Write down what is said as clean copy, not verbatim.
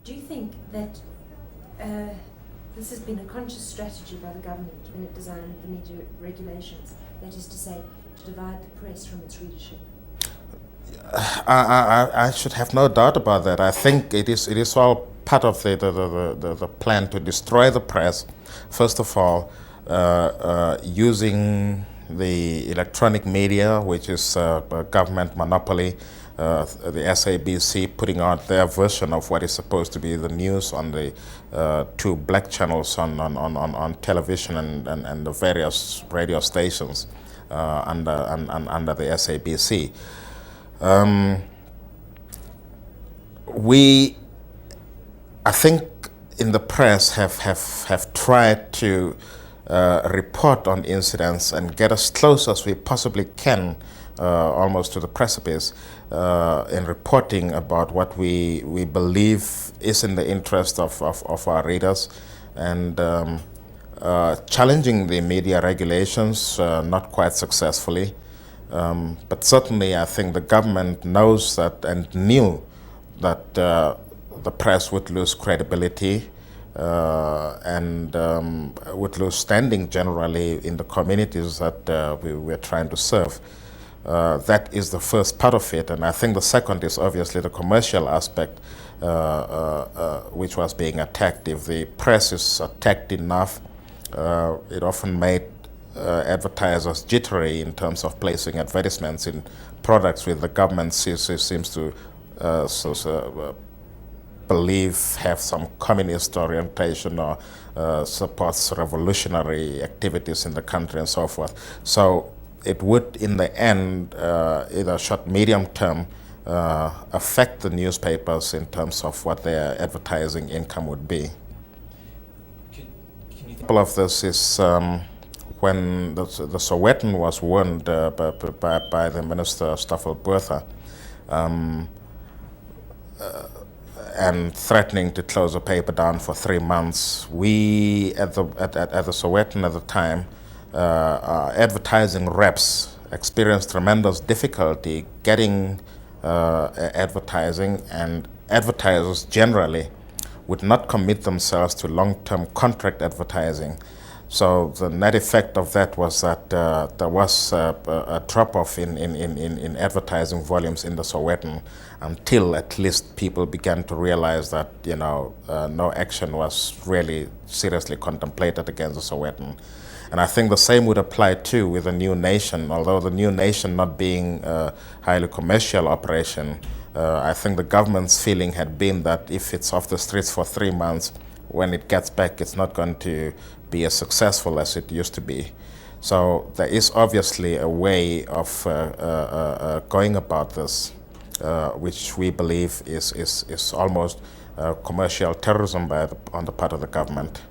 Do you think that this has been a conscious strategy by the government when it designed the media regulations, that is to say, to divide the press from its readership? I should have no doubt about that. I think it is all part of the plan to destroy the press. First of all, using the electronic media, which is a government monopoly, the SABC putting out their version of what is supposed to be the news on the two black channels on television and the various radio stations under the SABC. I think in the press have tried to report on incidents and get as close as we possibly can, almost to the precipice, in reporting about what we believe is in the interest of our readers, and challenging the media regulations, not quite successfully. But certainly I think the government knows that and knew that the press would lose credibility and would lose standing generally in the communities that we're trying to serve. That is the first part of it, and I think the second is obviously the commercial aspect, which was being attacked. If the press is attacked enough, it often made advertisers jittery in terms of placing advertisements in products which the government seems to believe have some communist orientation or supports revolutionary activities in the country and so forth. So it would, in the end, either short, medium term, affect the newspapers in terms of what their advertising income would be. Example of this is when the Sowetan was warned by the Minister Stoffel Botha, and threatening to close the paper down for 3 months. We at the Sowetan at the time, advertising reps experienced tremendous difficulty getting advertising, and advertisers generally would not commit themselves to long-term contract advertising. So the net effect of that was that there was a drop-off in advertising volumes in the Sowetan, until at least people began to realize that no action was really seriously contemplated against the Sowetan. And I think the same would apply too with the New Nation. Although the New Nation not being a highly commercial operation, I think the government's feeling had been that if it's off the streets for 3 months, when it gets back, it's not going to be as successful as it used to be. So there is obviously a way of going about this, which we believe is almost commercial terrorism on the part of the government.